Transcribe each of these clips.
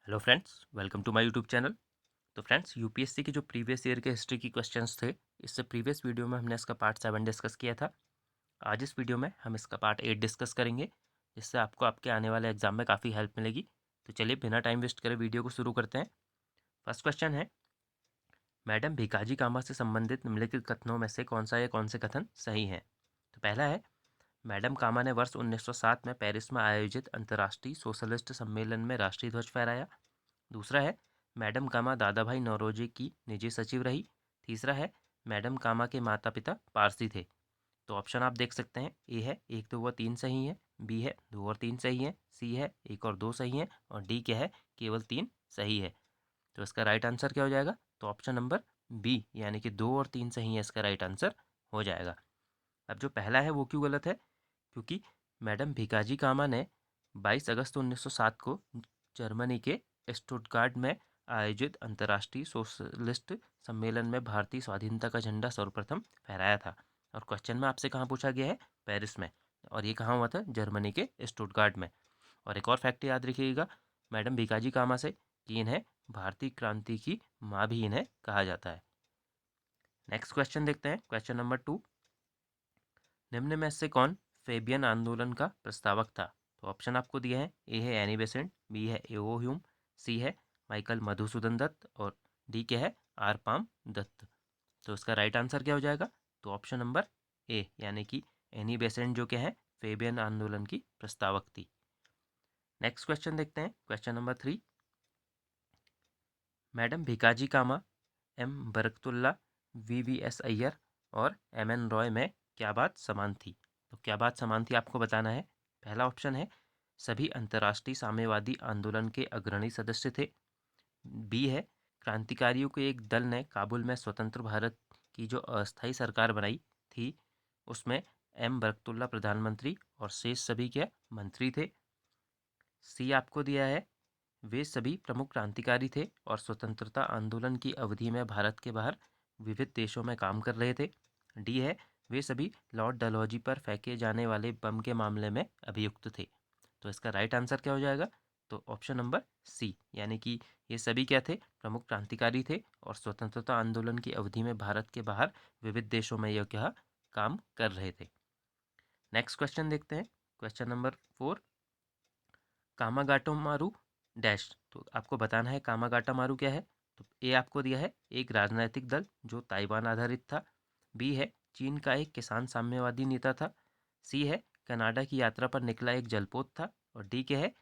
Hello friends, welcome to my YouTube channel. तो friends, UPSC के जो प्रीवियस ईयर के हिस्ट्री की क्वेश्चंस थे, इससे प्रीवियस वीडियो में हमने इसका पार्ट 7 डिस्कस किया था। आज इस वीडियो में हम इसका पार्ट 8 डिस्कस करेंगे, जिससे आपको आपके आने वाले एग्जाम में काफ़ी हेल्प मिलेगी। तो चलिए बिना टाइम वेस्ट करे वीडियो को शुरू करते हैं। फर्स्ट क्वेश्चन है, मैडम भिकाजी कामा से संबंधित निम्नलिखित कथनों में से कौन सा या कौन से कथन सही हैं? तो पहला है, मैडम कामा ने वर्ष 1907 में पेरिस में आयोजित अंतर्राष्ट्रीय सोशलिस्ट सम्मेलन में राष्ट्रीय ध्वज फहराया। दूसरा है, मैडम कामा दादा भाई नौरोजी की निजी सचिव रही। तीसरा है, मैडम कामा के माता पिता पारसी थे। तो ऑप्शन आप देख सकते हैं, ए है 1 2 व 3 सही है, बी है 2 और 3 सही है, सी है 1 और 2 सही है, और डी क्या है, केवल 3 सही है। तो इसका राइट आंसर क्या हो जाएगा? तो ऑप्शन नंबर बी, यानी कि 2 और 3 सही है, इसका राइट आंसर हो जाएगा। अब जो पहला है वो क्यों गलत है? क्योंकि मैडम भिकाजी कामा ने 22 अगस्त 1907 को जर्मनी के स्टुटगार्ट में आयोजित अंतर्राष्ट्रीय सोशलिस्ट सम्मेलन में भारतीय स्वाधीनता का झंडा सर्वप्रथम फहराया था। और क्वेश्चन में आपसे कहाँ पूछा गया है? पेरिस में। और ये कहाँ हुआ था? जर्मनी के स्टुटगार्ट में। और एक और फैक्ट याद रखिएगा मैडम भिकाजी कामा से, कि इन्हें भारतीय क्रांति की माँ भी इन्हें कहा जाता है। नेक्स्ट क्वेश्चन देखते हैं, क्वेश्चन नंबर 2। निम्न में से कौन फेबियन आंदोलन का प्रस्तावक था? तो ऑप्शन आपको दिए हैं, ए है एनी बेसेंट, बी है एओ ह्यूम, सी है माइकल मधुसूदन दत्त, और डी क्या है, आर पाम दत्त। तो इसका राइट आंसर क्या हो जाएगा? तो ऑप्शन नंबर ए, यानी कि एनी बेसेंट जो क्या है, फेबियन आंदोलन की प्रस्तावक थी। नेक्स्ट क्वेश्चन देखते हैं, question number 3। Madam Bhikaji Cama, M Barkatullah, V S Iyer और एम एन रॉय में क्या बात समान थी? तो क्या बात समान थी आपको बताना है। पहला ऑप्शन है, सभी अंतर्राष्ट्रीय साम्यवादी आंदोलन के अग्रणी सदस्य थे। बी है, क्रांतिकारियों के एक दल ने काबुल में स्वतंत्र भारत की जो अस्थायी सरकार बनाई थी, उसमें एम बरकतुल्ला प्रधानमंत्री और शेष सभी क्या मंत्री थे। सी आपको दिया है, वे सभी प्रमुख क्रांतिकारी थे और स्वतंत्रता आंदोलन की अवधि में भारत के बाहर विविध देशों में काम कर रहे थे। डी है, वे सभी लॉर्ड डलहौजी पर फेंके जाने वाले बम के मामले में अभियुक्त थे। तो इसका राइट आंसर क्या हो जाएगा? तो ऑप्शन नंबर सी, यानी कि ये सभी क्या थे, प्रमुख क्रांतिकारी थे और स्वतंत्रता आंदोलन की अवधि में भारत के बाहर विविध देशों में यह क्या काम कर रहे थे। नेक्स्ट क्वेश्चन देखते हैं, क्वेश्चन नंबर 4। कामागाटो मारू डैश। तो आपको बताना है कामागाटा मारू क्या है। तो ए आपको दिया है, एक राजनीतिक दल जो ताइवान आधारित था। बी है, चीन का एक किसान साम्यवादी नेता था। सी है, कनाडा की यात्रा पर निकला एक जलपोत था। और डी क्या है,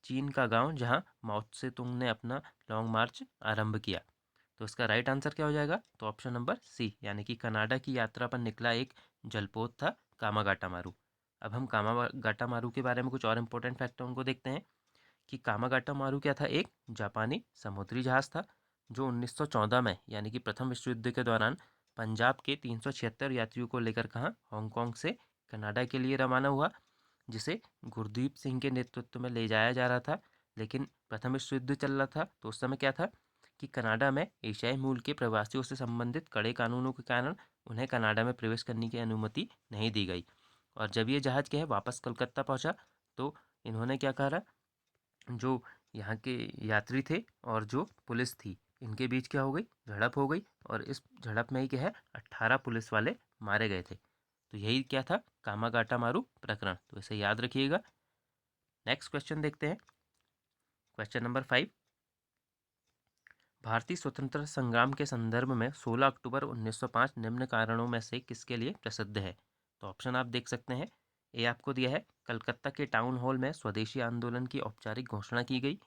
चीन का गांव जहां माओ त्से तुंग ने अपना लॉन्ग मार्च आरंभ किया। तो इसका राइट आंसर क्या हो जाएगा? तो ऑप्शन नंबर सी, यानी कि कनाडा की यात्रा पर निकला एक जलपोत था कामागाटा मारू। अब हम कामागाटा मारू के बारे में कुछ और इंपॉर्टेंट फैक्टरों को देखते हैं, कि कामागाटा मारू क्या था, एक जापानी समुद्री जहाज़ था जो 1914 में, यानी कि प्रथम विश्व युद्ध के दौरान पंजाब के 376 यात्रियों को लेकर कहाँ, हांगकांग से कनाडा के लिए रवाना हुआ, जिसे गुरदीप सिंह के नेतृत्व में ले जाया जा रहा था। लेकिन प्रथम विश्व युद्ध चल रहा था, तो उस समय क्या था कि कनाडा में एशियाई मूल के प्रवासियों से संबंधित कड़े कानूनों के कारण उन्हें कनाडा में प्रवेश करने की अनुमति नहीं दी गई। और जब ये जहाज़ क्या है वापस कलकत्ता पहुंचा, तो इन्होंने क्या करा, जो यहाँ के यात्री थे और जो पुलिस थी, इनके बीच क्या हो गई, झड़प हो गई। और इस झड़प में ही क्या है, 18 पुलिस वाले मारे गए थे। तो यही क्या था, कामागाटा मारू प्रकरण। तो इसे याद रखिएगा। नेक्स्ट क्वेश्चन देखते हैं, क्वेश्चन नंबर 5। भारतीय स्वतंत्रता संग्राम के संदर्भ में 16 अक्टूबर 1905 निम्न कारणों में से किसके लिए प्रसिद्ध है? तो ऑप्शन आप देख सकते हैं, ए आपको दिया है, कलकत्ता के टाउन हॉल में स्वदेशी आंदोलन की औपचारिक घोषणा की गई।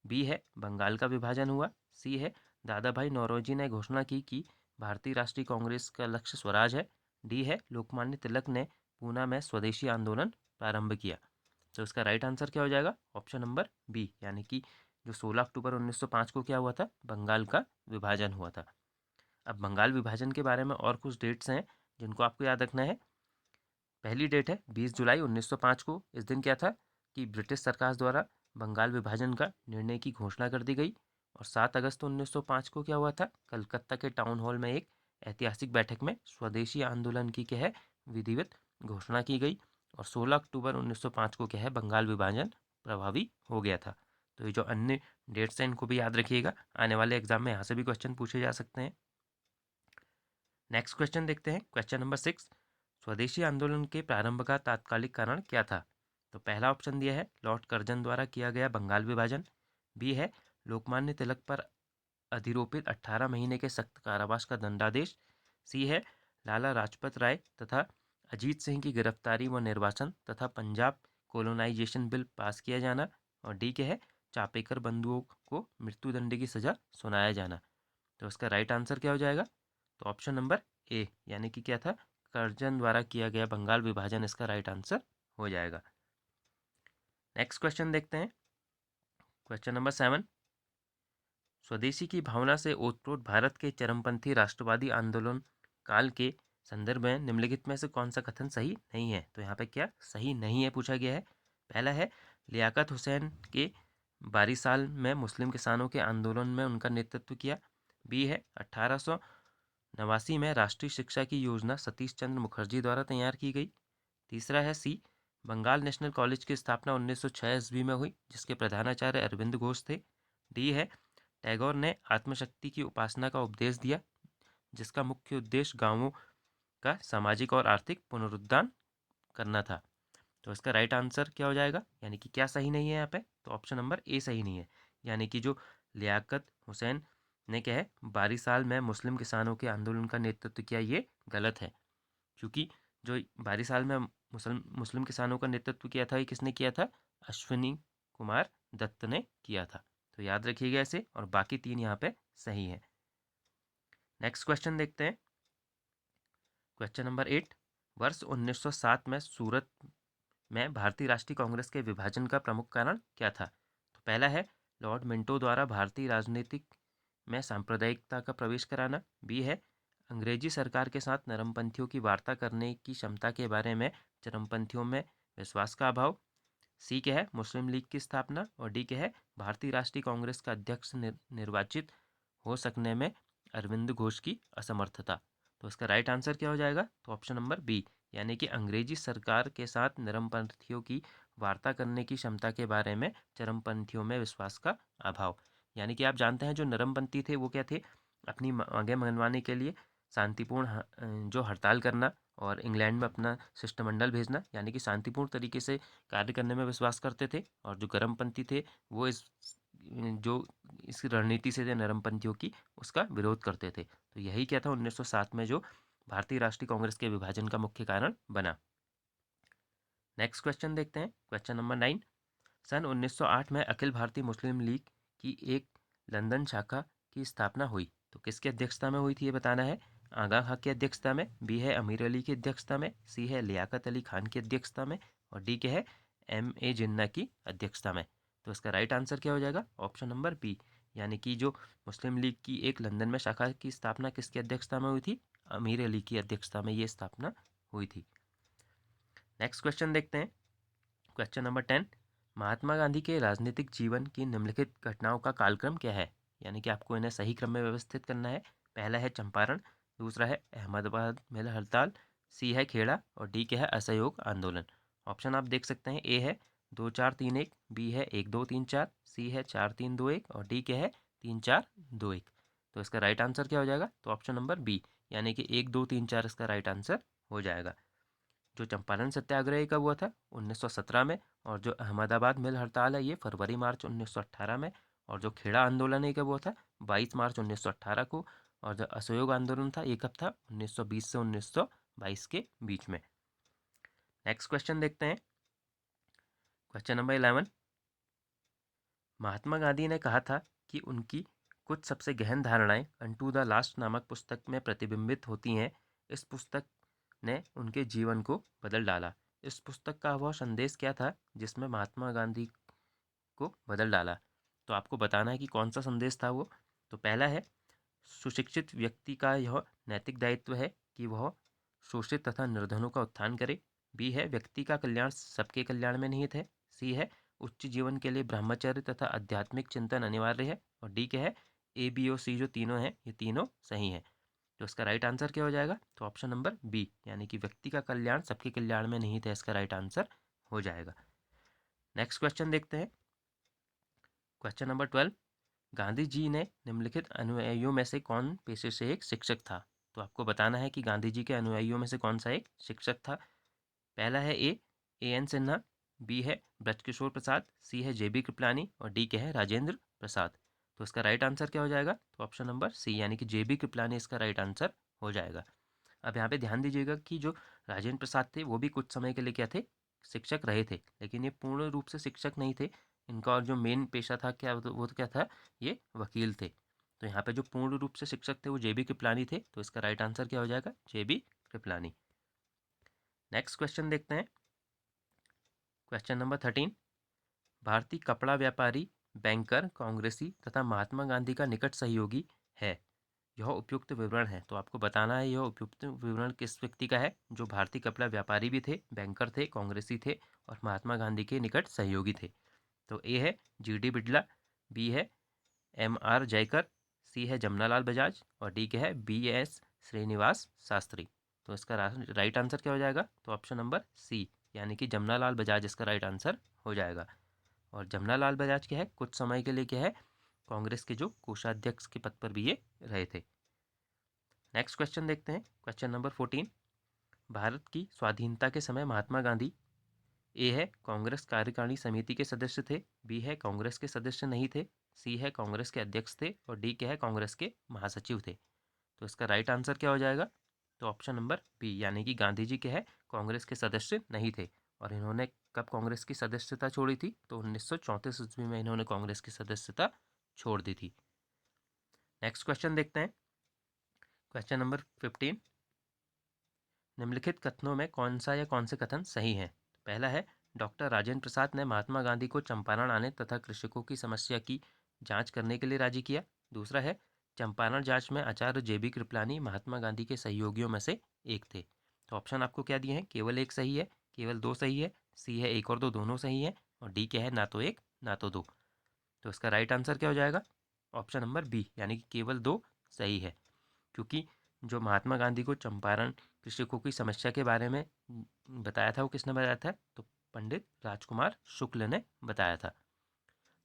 बी है, बंगाल का विभाजन हुआ। सी है, दादा भाई नौरोजी ने घोषणा की कि भारतीय राष्ट्रीय कांग्रेस का लक्ष्य स्वराज है। डी है, लोकमान्य तिलक ने पूना में स्वदेशी आंदोलन प्रारंभ किया। तो इसका राइट आंसर क्या हो जाएगा? ऑप्शन नंबर बी, यानी कि जो 16 अक्टूबर 1905 को क्या हुआ था, बंगाल का विभाजन हुआ था। अब बंगाल विभाजन के बारे में और कुछ डेट्स हैं जिनको आपको याद रखना है। पहली डेट है 20 जुलाई 1905 को। इस दिन क्या था कि ब्रिटिश सरकार द्वारा बंगाल विभाजन का निर्णय की घोषणा कर दी गई। और 7 अगस्त 1905 को क्या हुआ था, कलकत्ता के टाउन हॉल में एक ऐतिहासिक बैठक में स्वदेशी आंदोलन की क्या है, विधिवत घोषणा की गई। और 16 अक्टूबर 1905 को क्या है, बंगाल विभाजन प्रभावी हो गया था। तो ये जो अन्य डेट्स हैं इनको भी याद रखिएगा, आने वाले एग्जाम में यहाँ से भी क्वेश्चन पूछे जा सकते हैं। नेक्स्ट क्वेश्चन देखते हैं, क्वेश्चन नंबर 6। स्वदेशी आंदोलन के प्रारंभ का तात्कालिक कारण क्या था? तो पहला ऑप्शन दिया है लॉर्ड कर्जन द्वारा किया गया बंगाल विभाजन, बी है लोकमान्य तिलक पर अधिरोपित 18 महीने के सख्त कारावास का दंडादेश, सी है लाला लाजपत राय तथा अजीत सिंह की गिरफ्तारी व निर्वासन तथा पंजाब कोलोनाइजेशन बिल पास किया जाना, और डी के है चापेकर बंधुओं को मृत्युदंड की सजा सुनाया जाना। तो इसका राइट आंसर क्या हो जाएगा? तो ऑप्शन नंबर ए, यानी कि क्या था, कर्जन द्वारा किया गया बंगाल विभाजन इसका राइट आंसर हो जाएगा। नेक्स्ट क्वेश्चन देखते हैं, क्वेश्चन नंबर 7। स्वदेशी की भावना से ओतप्रोत भारत के चरमपंथी राष्ट्रवादी आंदोलन काल के संदर्भ में निम्नलिखित में से कौन सा कथन सही नहीं है? तो यहाँ पे क्या सही नहीं है पूछा गया है। पहला है लियाकत हुसैन के 12 साल में मुस्लिम किसानों के आंदोलन में उनका नेतृत्व किया, बी है 1889 में राष्ट्रीय शिक्षा की योजना सतीश चंद्र मुखर्जी द्वारा तैयार की गई, तीसरा है सी बंगाल नेशनल कॉलेज की स्थापना 1906 ईस्वी में हुई जिसके प्रधानाचार्य अरविंद घोष थे, डी है टैगोर ने आत्मशक्ति की उपासना का उपदेश दिया जिसका मुख्य उद्देश्य गांवों का सामाजिक और आर्थिक पुनरुद्धार करना था। तो इसका राइट आंसर क्या हो जाएगा, यानी कि क्या सही नहीं है यहाँ पे? तो ऑप्शन नंबर ए सही नहीं है, यानी कि जो लियाकत हुसैन ने क्या है 12 साल में मुस्लिम किसानों के आंदोलन का नेतृत्व किया, ये गलत है। क्योंकि जो 12 साल में मुस्लिम किसानों का नेतृत्व किया था, ये किसने किया था? अश्विनी कुमार दत्त ने किया था। तो याद रखिएगा इसे, और बाकी 3 यहाँ पे सही है। नेक्स्ट क्वेश्चन देखते हैं, क्वेश्चन नंबर 8। वर्ष 1907 में सूरत में भारतीय राष्ट्रीय कांग्रेस के विभाजन का प्रमुख कारण क्या था? तो पहला है लॉर्ड मिंटो द्वारा भारतीय राजनीतिक में सांप्रदायिकता का प्रवेश कराना, बी है अंग्रेजी सरकार के साथ नरमपंथियों की वार्ता करने की क्षमता के बारे में चरमपंथियों में विश्वास का अभाव, सी के है मुस्लिम लीग की स्थापना, और डी के है भारतीय राष्ट्रीय कांग्रेस का अध्यक्ष निर्वाचित हो सकने में अरविंद घोष की असमर्थता। तो इसका राइट आंसर क्या हो जाएगा? तो ऑप्शन नंबर बी, यानी कि अंग्रेजी सरकार के साथ नरमपंथियों की वार्ता करने की क्षमता के बारे में चरमपंथियों में विश्वास का अभाव। यानी कि आप जानते हैं जो नरमपंथी थे वो क्या थे? अपनी मांगें मनवाने के लिए शांतिपूर्ण जो हड़ताल करना और इंग्लैंड में अपना शिष्टमंडल भेजना, यानी कि शांतिपूर्ण तरीके से कार्य करने में विश्वास करते थे। और जो गर्मपंथी थे वो जो इस रणनीति से थे नरमपंथियों की, उसका विरोध करते थे। तो यही क्या था 1907 में जो भारतीय राष्ट्रीय कांग्रेस के विभाजन का मुख्य कारण बना। नेक्स्ट क्वेश्चन देखते हैं, क्वेश्चन नंबर 9। सन 1908 में अखिल भारतीय मुस्लिम लीग की एक लंदन शाखा की स्थापना हुई, तो किसकी अध्यक्षता में हुई थी ये बताना है। आगा खां की अध्यक्षता में, बी है अमीर अली की अध्यक्षता में, सी है लियाकत अली खान की अध्यक्षता में, और डी के है M.A. जिन्ना की अध्यक्षता में। तो इसका राइट आंसर क्या हो जाएगा? ऑप्शन नंबर बी, यानी कि जो मुस्लिम लीग की एक लंदन में शाखा की स्थापना किसकी अध्यक्षता में हुई थी? अमीर अली की अध्यक्षता में ये स्थापना हुई थी। नेक्स्ट क्वेश्चन देखते हैं, क्वेश्चन नंबर 10। महात्मा गांधी के राजनीतिक जीवन की निम्नलिखित घटनाओं का कालक्रम क्या है? यानी कि आपको इन्हें सही क्रम में व्यवस्थित करना है। पहला है चंपारण, दूसरा है अहमदाबाद मिल हड़ताल, सी है खेड़ा, और डी के है असहयोग आंदोलन। ऑप्शन आप देख सकते हैं, ए है 2-4-3-1, बी है 1-2-3-4, सी है 4-3-2-1, और डी के है 3-4-2-1। तो इसका राइट आंसर क्या हो जाएगा? तो ऑप्शन नंबर बी, यानी कि 1-2-3-4 इसका राइट आंसर हो जाएगा। जो चंपारण सत्याग्रह कब हुआ था? 1917 में। और जो अहमदाबाद मिल हड़ताल है ये फरवरी मार्च 1918 में। और जो खेड़ा आंदोलन है कब हुआ था? 22 मार्च 1918 को। और जो असहयोग आंदोलन था ये कब था? 1920 से 1922 के बीच में। नेक्स्ट क्वेश्चन देखते हैं, क्वेश्चन नंबर 11। महात्मा गांधी ने कहा था कि उनकी कुछ सबसे गहन धारणाएं अनटू द लास्ट नामक पुस्तक में प्रतिबिंबित होती हैं। इस पुस्तक ने उनके जीवन को बदल डाला। इस पुस्तक का वह संदेश क्या था जिसमें महात्मा गांधी को बदल डाला? तो आपको बताना है कि कौन सा संदेश था वो। तो पहला है सुशिक्षित व्यक्ति का यह नैतिक दायित्व है कि वह शोषित तथा निर्धनों का उत्थान करे। बी है व्यक्ति का कल्याण सबके कल्याण में निहित है। सी है उच्च जीवन के लिए ब्रह्मचर्य तथा आध्यात्मिक चिंतन अनिवार्य है। और डी के है ए बी और सी जो तीनों हैं ये तीनों सही हैं। तो इसका राइट आंसर क्या हो जाएगा? तो ऑप्शन नंबर बी, यानी कि व्यक्ति का कल्याण सबके कल्याण में निहित है, इसका राइट आंसर हो जाएगा। नेक्स्ट क्वेश्चन देखते हैं, क्वेश्चन नंबर 12, गांधी जी ने निम्नलिखित अनुयायियों में से कौन पेशे से एक शिक्षक था? तो आपको बताना है कि गांधी जी के अनुयायियों में से कौन सा एक शिक्षक था। पहला है ए एन सिन्हा, बी है ब्रजकिशोर प्रसाद, सी है जेबी कृपलानी और डी के है राजेंद्र प्रसाद। तो इसका राइट आंसर क्या हो जाएगा? तो ऑप्शन नंबर सी यानी कि जेबी कृपलानी इसका राइट आंसर हो जाएगा। अब यहाँ पे ध्यान दीजिएगा कि जो राजेंद्र प्रसाद थे वो भी कुछ समय के लिए क्या थे, शिक्षक रहे थे, लेकिन ये पूर्ण रूप से शिक्षक नहीं थे। इनका और जो मेन पेशा था क्या, वो तो क्या था, ये वकील थे। तो यहाँ पे जो पूर्ण रूप से शिक्षक थे वो जेबी कृपलानी थे। तो इसका राइट आंसर क्या हो जाएगा? जेबी कृपलानी। नेक्स्ट क्वेश्चन देखते हैं। क्वेश्चन नंबर 13, भारतीय कपड़ा व्यापारी, बैंकर, कांग्रेसी तथा महात्मा गांधी का निकट सहयोगी है। यह उपयुक्त विवरण है। तो आपको बताना है यह उपयुक्त विवरण किस व्यक्ति का है, जो भारतीय कपड़ा व्यापारी भी थे, बैंकर थे, कांग्रेसी थे और महात्मा गांधी के निकट सहयोगी थे। तो ए है जीडी बिड़ला, बी है एमआर जयकर, सी है जमनालाल बजाज और डी के है बीएस श्रीनिवास शास्त्री। तो इसका राइट आंसर क्या हो जाएगा? तो ऑप्शन नंबर सी यानी कि जमनालाल बजाज इसका राइट आंसर हो जाएगा। और जमनालाल बजाज क्या है, कुछ समय के लिए क्या है, कांग्रेस के जो कोषाध्यक्ष के पद पर भी ये रहे थे। नेक्स्ट क्वेश्चन देखते हैं। क्वेश्चन नंबर 14, भारत की स्वाधीनता के समय महात्मा गांधी ए है कांग्रेस कार्यकारिणी समिति के सदस्य थे, बी है कांग्रेस के सदस्य नहीं थे, सी है कांग्रेस के अध्यक्ष थे और डी क्या है, कांग्रेस के महासचिव थे। तो इसका राइट आंसर क्या हो जाएगा? तो ऑप्शन नंबर बी यानी कि गांधी जी के है कांग्रेस के सदस्य नहीं थे। और इन्होंने कब कांग्रेस की सदस्यता छोड़ी थी? तो 1934 ईस्वी में इन्होंने कांग्रेस की सदस्यता छोड़ दी थी। नेक्स्ट क्वेश्चन देखते हैं। क्वेश्चन नंबर 15, निम्नलिखित कथनों में कौन सा या कौन से कथन सही हैं? पहला है डॉक्टर राजेंद्र प्रसाद ने महात्मा गांधी को चंपारण आने तथा कृषकों की समस्या की जांच करने के लिए राजी किया। दूसरा है चंपारण जांच में आचार्य जेबी कृपलानी महात्मा गांधी के सहयोगियों में से एक थे। तो ऑप्शन आपको क्या दिए हैं? केवल एक सही है, केवल दो सही है, सी है एक और दो दोनों सही है और डी क्या है, ना तो एक ना तो दो। तो इसका राइट आंसर क्या हो जाएगा? ऑप्शन नंबर बी यानी कि केवल दो सही है। क्योंकि जो महात्मा गांधी को चंपारण कृषकों की समस्या के बारे में बताया था वो किसने बताया था? तो पंडित राजकुमार शुक्ल ने बताया था।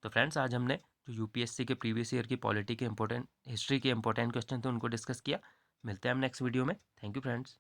तो फ्रेंड्स, आज हमने जो यूपीएससी के प्रीवियस ईयर की पॉलिटी के इंपॉर्टेंट हिस्ट्री के इंपॉर्टेंट क्वेश्चन थे उनको डिस्कस किया। मिलते हैं हम नेक्स्ट वीडियो में। Thank you friends.